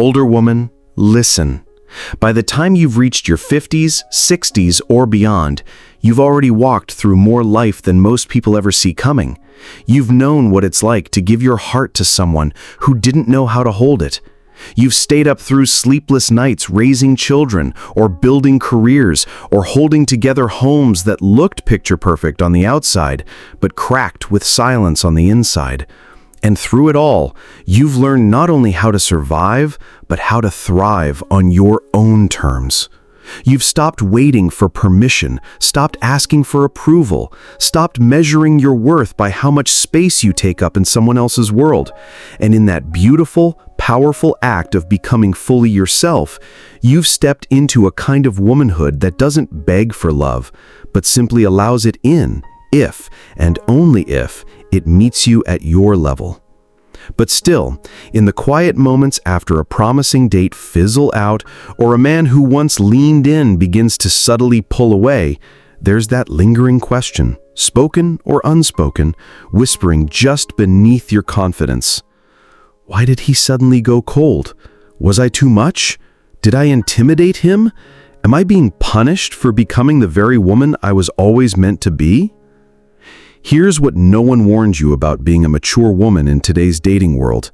Older woman, listen. By the time you've reached your 50s, 60s, or beyond, you've already walked through more life than most people ever see coming. You've known what it's like to give your heart to someone who didn't know how to hold it. You've stayed up through sleepless nights raising children, or building careers, or holding together homes that looked picture perfect on the outside, but cracked with silence on the inside. And through it all, you've learned not only how to survive, but how to thrive on your own terms. You've stopped waiting for permission, stopped asking for approval, stopped measuring your worth by how much space you take up in someone else's world. And in that beautiful, powerful act of becoming fully yourself, you've stepped into a kind of womanhood that doesn't beg for love, but simply allows it in, if, and only if, it meets you at your level. But still, in the quiet moments after a promising date fizzle out, or a man who once leaned in begins to subtly pull away, there's that lingering question, spoken or unspoken, whispering just beneath your confidence. Why did he suddenly go cold? Was I too much? Did I intimidate him? Am I being punished for becoming the very woman I was always meant to be? Here's what no one warns you about being a mature woman in today's dating world.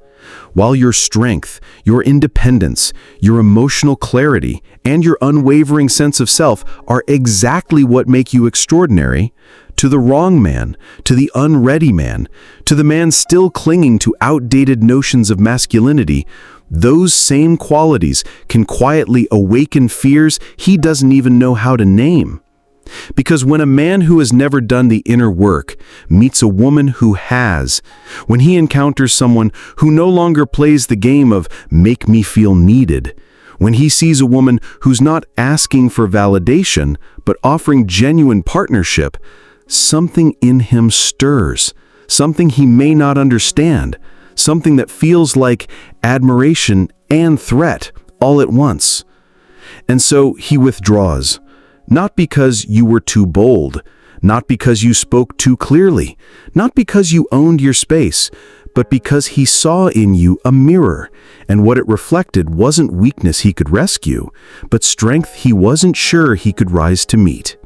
While your strength, your independence, your emotional clarity, and your unwavering sense of self are exactly what make you extraordinary, to the wrong man, to the unready man, to the man still clinging to outdated notions of masculinity, those same qualities can quietly awaken fears he doesn't even know how to name. Because when a man who has never done the inner work meets a woman who has, when he encounters someone who no longer plays the game of make me feel needed, when he sees a woman who's not asking for validation but offering genuine partnership, something in him stirs, something he may not understand, something that feels like admiration and threat all at once. And so he withdraws. Not because you were too bold, not because you spoke too clearly, not because you owned your space, but because he saw in you a mirror, and what it reflected wasn't weakness he could rescue, but strength he wasn't sure he could rise to meet.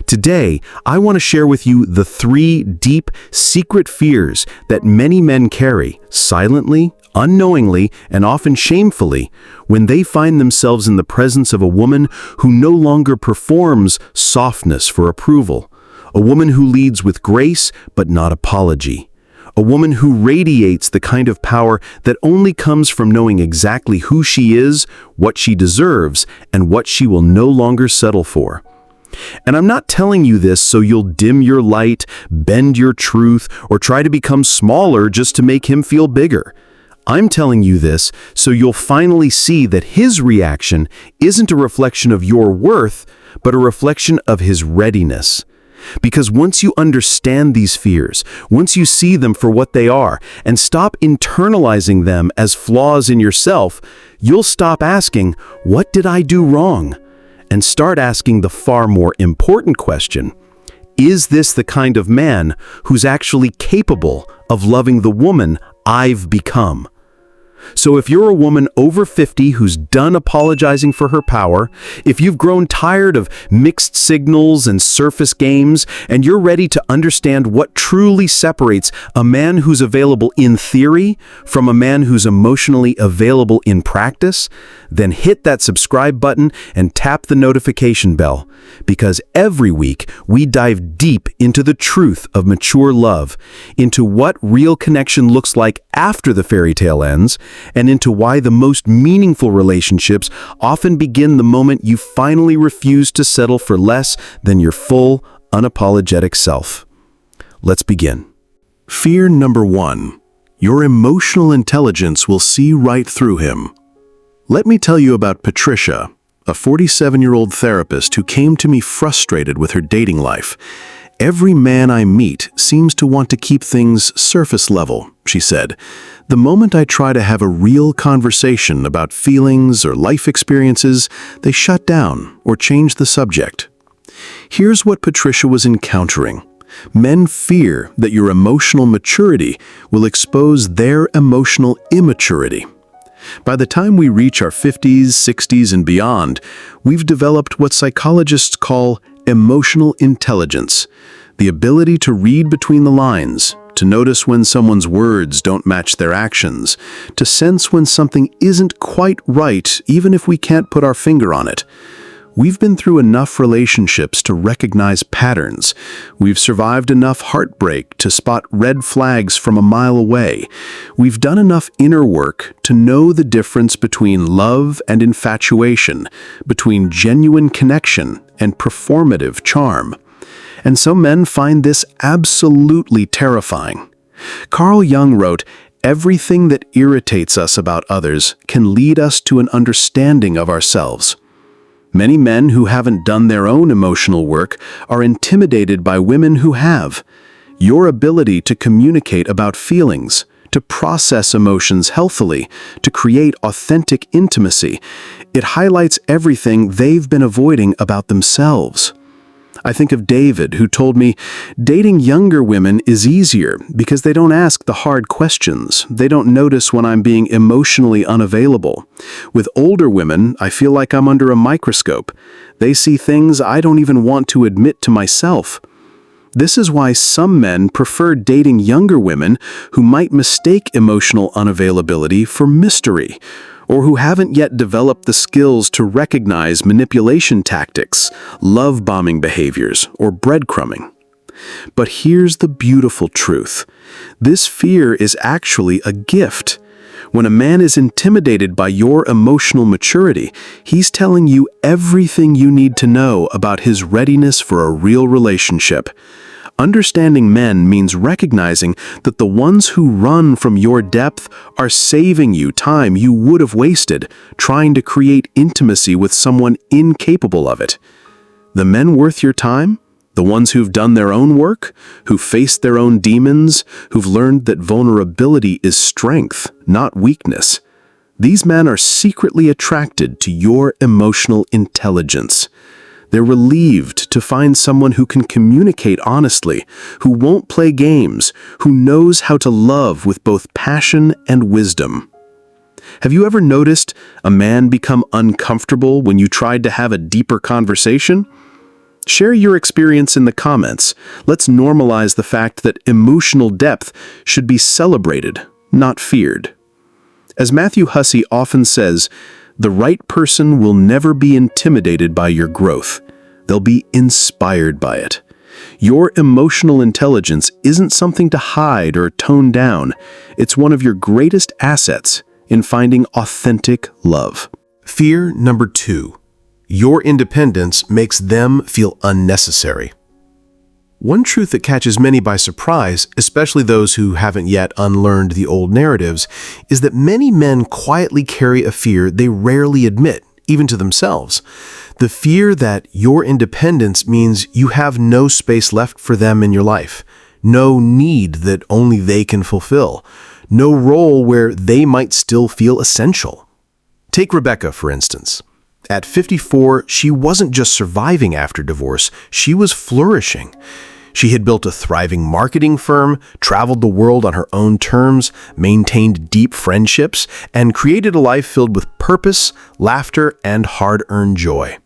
Today, I want to share with you the 3 deep, secret fears that many men carry, silently, unknowingly, and often shamefully, when they find themselves in the presence of a woman who no longer performs softness for approval, a woman who leads with grace but not apology, a woman who radiates the kind of power that only comes from knowing exactly who she is, what she deserves, and what she will no longer settle for. And I'm not telling you this so you'll dim your light, bend your truth, or try to become smaller just to make him feel bigger. I'm telling you this so you'll finally see that his reaction isn't a reflection of your worth, but a reflection of his readiness. Because once you understand these fears, once you see them for what they are, and stop internalizing them as flaws in yourself, you'll stop asking, "What did I do wrong?" and start asking the far more important question, is this the kind of man who's actually capable of loving the woman I've become? So if you're a woman over 50 who's done apologizing for her power, if you've grown tired of mixed signals and surface games, and you're ready to understand what truly separates a man who's available in theory from a man who's emotionally available in practice, then hit that subscribe button and tap the notification bell, because every week we dive deep into the truth of mature love, into what real connection looks like after the fairy tale ends, and into why the most meaningful relationships often begin the moment you finally refuse to settle for less than your full, unapologetic self. Let's begin. Fear number 1. Your emotional intelligence will see right through him. Let me tell you about Patricia, a 47-year-old therapist who came to me frustrated with her dating life. Every man I meet seems to want to keep things surface level, she said. The moment I try to have a real conversation about feelings or life experiences, they shut down or change the subject. Here's what Patricia was encountering. Men fear that your emotional maturity will expose their emotional immaturity. By the time we reach our 50s, 60s, and beyond, we've developed what psychologists call emotional intelligence, the ability to read between the lines, to notice when someone's words don't match their actions, to sense when something isn't quite right even if we can't put our finger on it. We've been through enough relationships to recognize patterns. We've survived enough heartbreak to spot red flags from a mile away. We've done enough inner work to know the difference between love and infatuation, between genuine connection and performative charm. And some men find this absolutely terrifying. Carl Jung wrote, "Everything that irritates us about others can lead us to an understanding of ourselves." Many men who haven't done their own emotional work are intimidated by women who have. Your ability to communicate about feelings, to process emotions healthily, to create authentic intimacy, it highlights everything they've been avoiding about themselves. I think of David, who told me, dating younger women is easier because they don't ask the hard questions. They don't notice when I'm being emotionally unavailable. With older women, I feel like I'm under a microscope. They see things I don't even want to admit to myself. This is why some men prefer dating younger women who might mistake emotional unavailability for mystery, or who haven't yet developed the skills to recognize manipulation tactics, love-bombing behaviors, or breadcrumbing. But here's the beautiful truth. This fear is actually a gift. When a man is intimidated by your emotional maturity, he's telling you everything you need to know about his readiness for a real relationship. Understanding men means recognizing that the ones who run from your depth are saving you time you would have wasted trying to create intimacy with someone incapable of it. The men worth your time, the ones who've done their own work, who've faced their own demons, who've learned that vulnerability is strength, not weakness. These men are secretly attracted to your emotional intelligence. They're relieved to find someone who can communicate honestly, who won't play games, who knows how to love with both passion and wisdom. Have you ever noticed a man become uncomfortable when you tried to have a deeper conversation? Share your experience in the comments. Let's normalize the fact that emotional depth should be celebrated, not feared. As Matthew Hussey often says, the right person will never be intimidated by your growth. They'll be inspired by it. Your emotional intelligence isn't something to hide or tone down. It's one of your greatest assets in finding authentic love. Fear number 2. Your independence makes them feel unnecessary. One truth that catches many by surprise, especially those who haven't yet unlearned the old narratives, is that many men quietly carry a fear they rarely admit, even to themselves. The fear that your independence means you have no space left for them in your life, no need that only they can fulfill, no role where they might still feel essential. Take Rebecca, for instance. At 54, she wasn't just surviving after divorce, she was flourishing. She had built a thriving marketing firm, traveled the world on her own terms, maintained deep friendships, and created a life filled with purpose, laughter, and hard-earned joy.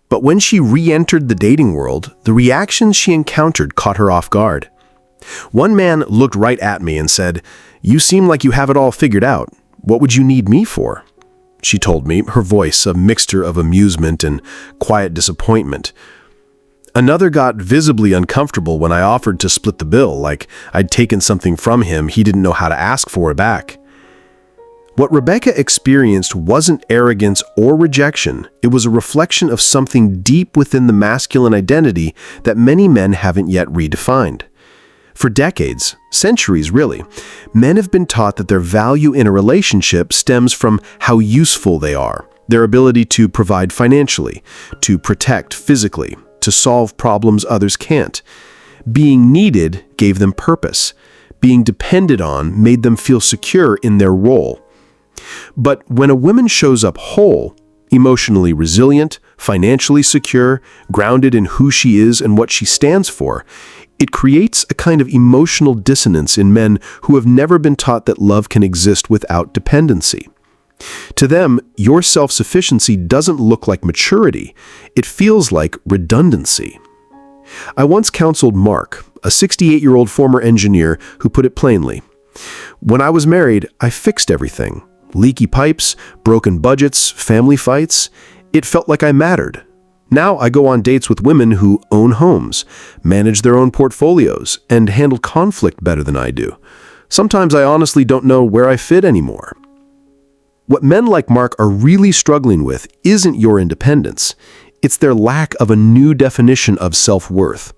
But when she re-entered the dating world, the reactions she encountered caught her off guard. One man looked right at me and said, "You seem like you have it all figured out. What would you need me for?" She told me, her voice a mixture of amusement and quiet disappointment. Another got visibly uncomfortable when I offered to split the bill, like I'd taken something from him he didn't know how to ask for it back. What Rebecca experienced wasn't arrogance or rejection. It was a reflection of something deep within the masculine identity that many men haven't yet redefined. For decades, centuries really, men have been taught that their value in a relationship stems from how useful they are, their ability to provide financially, to protect physically, to solve problems others can't. Being needed gave them purpose. Being depended on made them feel secure in their role. But when a woman shows up whole, emotionally resilient, financially secure, grounded in who she is and what she stands for, it creates a kind of emotional dissonance in men who have never been taught that love can exist without dependency. To them, your self-sufficiency doesn't look like maturity. It feels like redundancy. I once counseled Mark, a 68-year-old former engineer, who put it plainly. When I was married, I fixed everything. Leaky pipes, broken budgets, family fights. It felt like I mattered. Now I go on dates with women who own homes, manage their own portfolios, and handle conflict better than I do. Sometimes I honestly don't know where I fit anymore. What men like Mark are really struggling with isn't your independence. It's their lack of a new definition of self-worth.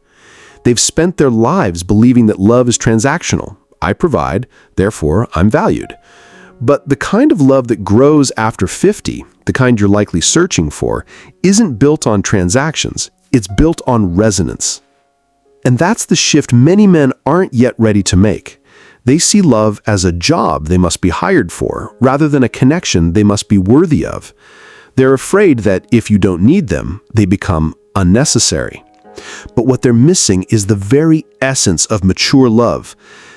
They've spent their lives believing that love is transactional. I provide, therefore I'm valued. But the kind of love that grows after 50, the kind you're likely searching for, isn't built on transactions. It's built on resonance. And that's the shift many men aren't yet ready to make. They see love as a job they must be hired for, rather than a connection they must be worthy of. They're afraid that if you don't need them, they become unnecessary. But what they're missing is the very essence of mature love,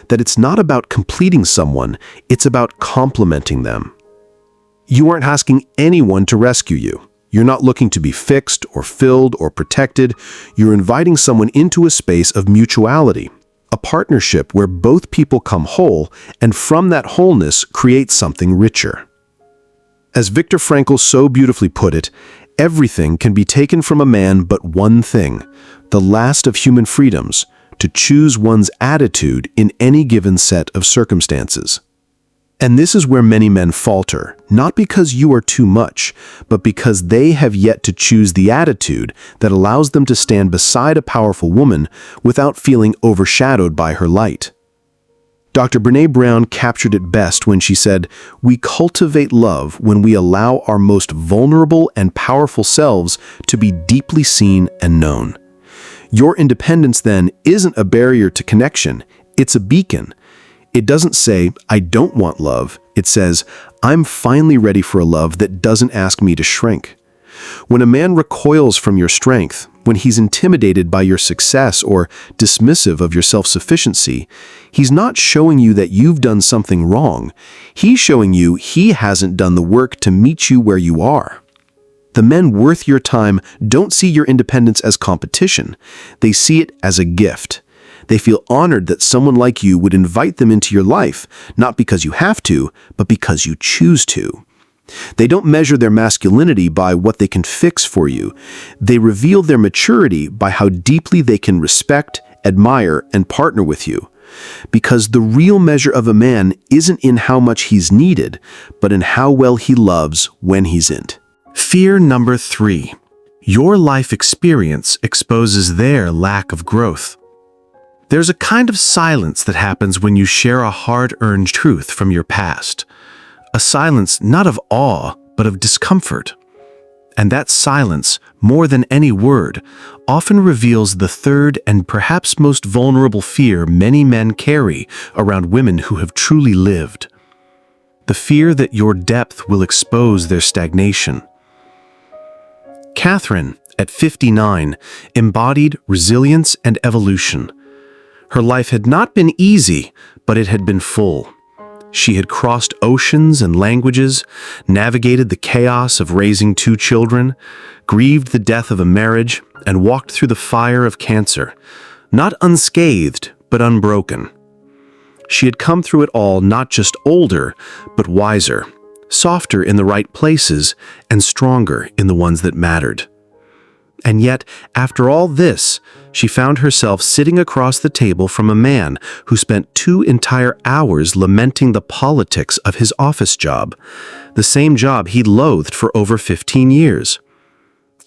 that it's not about completing someone, it's about complementing them. You aren't asking anyone to rescue you. You're not looking to be fixed or filled or protected. You're inviting someone into a space of mutuality, a partnership where both people come whole, and from that wholeness create something richer. As Viktor Frankl so beautifully put it, everything can be taken from a man but one thing, the last of human freedoms, to choose one's attitude in any given set of circumstances. And this is where many men falter, not because you are too much, but because they have yet to choose the attitude that allows them to stand beside a powerful woman without feeling overshadowed by her light. Dr. Brené Brown captured it best when she said, "We cultivate love when we allow our most vulnerable and powerful selves to be deeply seen and known." Your independence, then, isn't a barrier to connection. It's a beacon. It doesn't say, "I don't want love." It says, "I'm finally ready for a love that doesn't ask me to shrink." When a man recoils from your strength, when he's intimidated by your success or dismissive of your self-sufficiency, he's not showing you that you've done something wrong. He's showing you he hasn't done the work to meet you where you are. The men worth your time don't see your independence as competition. They see it as a gift. They feel honored that someone like you would invite them into your life, not because you have to, but because you choose to. They don't measure their masculinity by what they can fix for you. They reveal their maturity by how deeply they can respect, admire, and partner with you. Because the real measure of a man isn't in how much he's needed, but in how well he loves when he's in. Fear number 3. Your life experience exposes their lack of growth. There's a kind of silence that happens when you share a hard-earned truth from your past. A silence not of awe, but of discomfort. And that silence, more than any word, often reveals the third and perhaps most vulnerable fear many men carry around women who have truly lived. The fear that your depth will expose their stagnation. Catherine, at 59, embodied resilience and evolution. Her life had not been easy, but it had been full. She had crossed oceans and languages, navigated the chaos of raising 2 children, grieved the death of a marriage, and walked through the fire of cancer, not unscathed, but unbroken. She had come through it all not just older, but wiser, softer in the right places, and stronger in the ones that mattered. And yet, after all this, she found herself sitting across the table from a man who spent 2 entire hours lamenting the politics of his office job, the same job he'd loathed for over 15 years.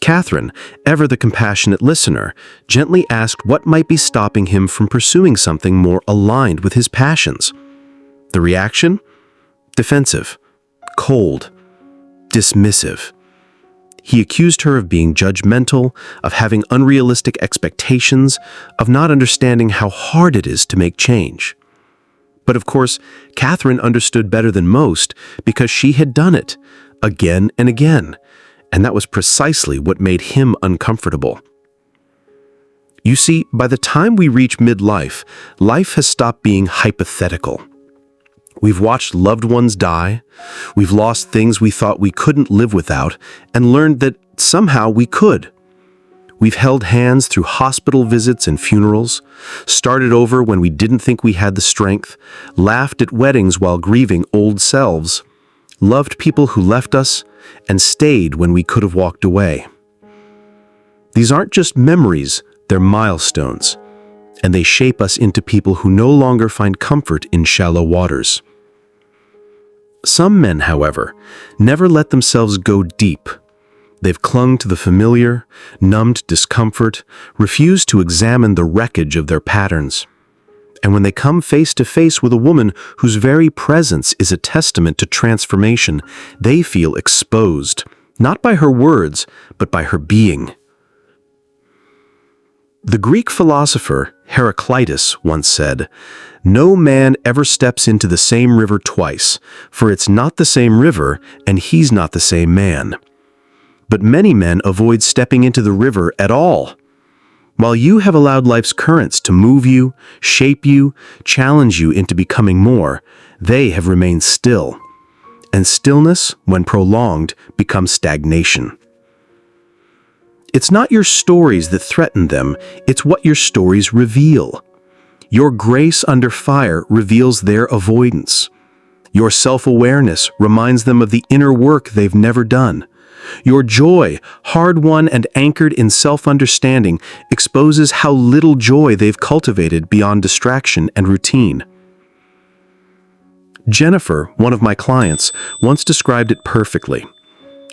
Catherine, ever the compassionate listener, gently asked what might be stopping him from pursuing something more aligned with his passions. The reaction? Defensive, cold, dismissive. He accused her of being judgmental, of having unrealistic expectations, of not understanding how hard it is to make change. But of course, Catherine understood better than most because she had done it again and again, and that was precisely what made him uncomfortable. You see, by the time we reach midlife, life has stopped being hypothetical. We've watched loved ones die. We've lost things we thought we couldn't live without and learned that somehow we could. We've held hands through hospital visits and funerals, started over when we didn't think we had the strength, laughed at weddings while grieving old selves, loved people who left us, and stayed when we could have walked away. These aren't just memories, they're milestones, and they shape us into people who no longer find comfort in shallow waters. Some men, however, never let themselves go deep. They've clung to the familiar, numbed discomfort, refused to examine the wreckage of their patterns. And when they come face to face with a woman whose very presence is a testament to transformation, they feel exposed, not by her words, but by her being. The Greek philosopher Heraclitus once said, "No man ever steps into the same river twice, for it's not the same river and he's not the same man." But many men avoid stepping into the river at all. While you have allowed life's currents to move you, shape you, challenge you into becoming more, they have remained still. And stillness, when prolonged, becomes stagnation. It's not your stories that threaten them, it's what your stories reveal. Your grace under fire reveals their avoidance. Your self-awareness reminds them of the inner work they've never done. Your joy, hard-won and anchored in self-understanding, exposes how little joy they've cultivated beyond distraction and routine. Jennifer, one of my clients, once described it perfectly.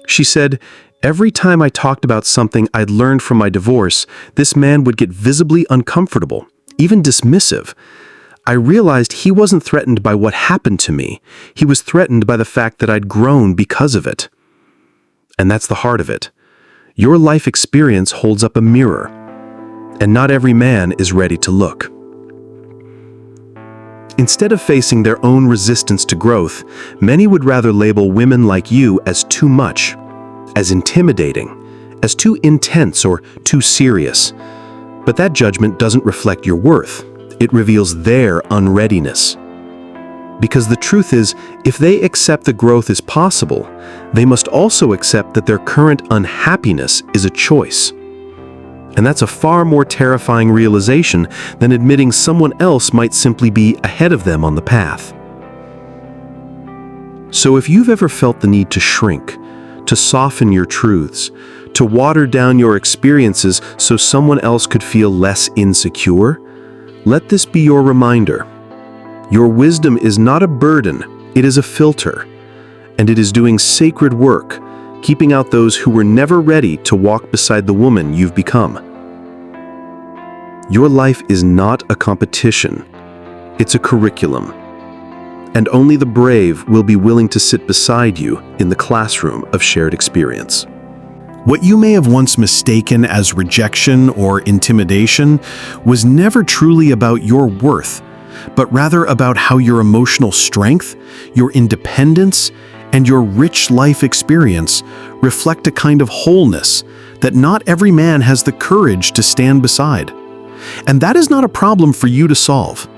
She said, "Every time I talked about something I'd learned from my divorce, this man would get visibly uncomfortable, even dismissive. I realized he wasn't threatened by what happened to me. He was threatened by the fact that I'd grown because of it." And that's the heart of it. Your life experience holds up a mirror, and not every man is ready to look. Instead of facing their own resistance to growth, many would rather label women like you as too much, as intimidating, as too intense or too serious. But that judgment doesn't reflect your worth. It reveals their unreadiness. Because the truth is, if they accept that growth is possible, they must also accept that their current unhappiness is a choice. And that's a far more terrifying realization than admitting someone else might simply be ahead of them on the path. So if you've ever felt the need to shrink, to soften your truths, to water down your experiences so someone else could feel less insecure, let this be your reminder. Your wisdom is not a burden, it is a filter, and it is doing sacred work, keeping out those who were never ready to walk beside the woman you've become. Your life is not a competition, it's a curriculum, and only the brave will be willing to sit beside you in the classroom of shared experience. What you may have once mistaken as rejection or intimidation was never truly about your worth, but rather about how your emotional strength, your independence, and your rich life experience reflect a kind of wholeness that not every man has the courage to stand beside. And that is not a problem for you to solve,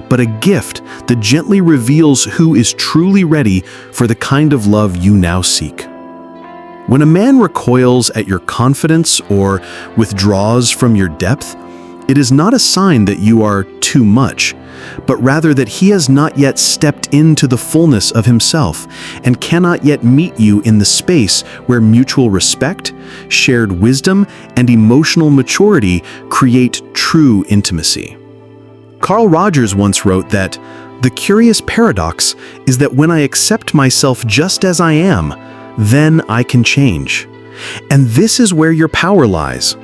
but a gift that gently reveals who is truly ready for the kind of love you now seek. When a man recoils at your confidence or withdraws from your depth, it is not a sign that you are too much, but rather that he has not yet stepped into the fullness of himself and cannot yet meet you in the space where mutual respect, shared wisdom, and emotional maturity create true intimacy. Carl Rogers once wrote that, "The curious paradox is that when I accept myself just as I am, then I can change." And this is where your power lies.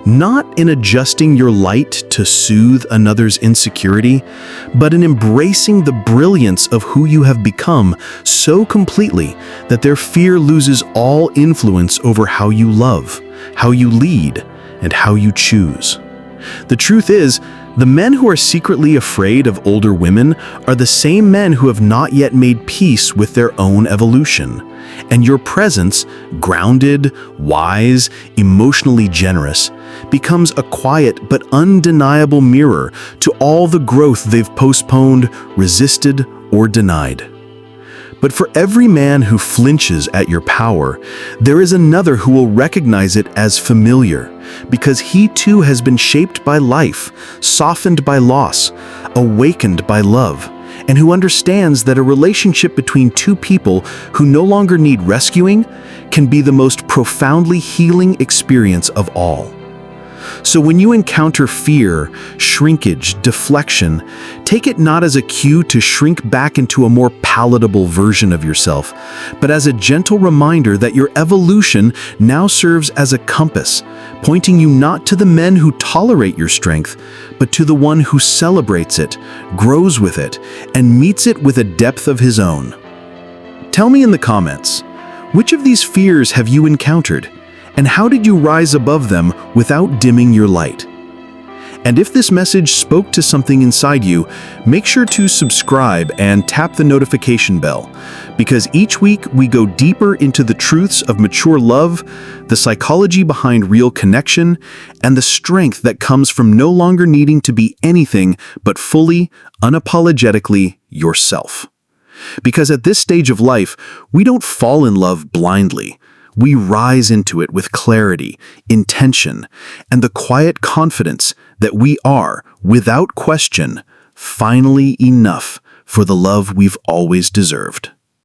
Not in adjusting your light to soothe another's insecurity, but in embracing the brilliance of who you have become so completely that their fear loses all influence over how you love, how you lead, and how you choose. The truth is, the men who are secretly afraid of older women are the same men who have not yet made peace with their own evolution. And your presence, grounded, wise, emotionally generous, becomes a quiet but undeniable mirror to all the growth they've postponed, resisted, or denied. But for every man who flinches at your power, there is another who will recognize it as familiar, because he too has been shaped by life, softened by loss, awakened by love, and who understands that a relationship between two people who no longer need rescuing can be the most profoundly healing experience of all. So when you encounter fear, shrinkage, deflection, take it not as a cue to shrink back into a more palatable version of yourself, but as a gentle reminder that your evolution now serves as a compass, pointing you not to the men who tolerate your strength, but to the one who celebrates it, grows with it, and meets it with a depth of his own. Tell me in the comments, which of these fears have you encountered? And how did you rise above them without dimming your light? And if this message spoke to something inside you, make sure to subscribe and tap the notification bell, because each week we go deeper into the truths of mature love, the psychology behind real connection, and the strength that comes from no longer needing to be anything but fully, unapologetically yourself. Because at this stage of life, we don't fall in love blindly. We rise into it with clarity, intention, and the quiet confidence that we are, without question, finally enough for the love we've always deserved.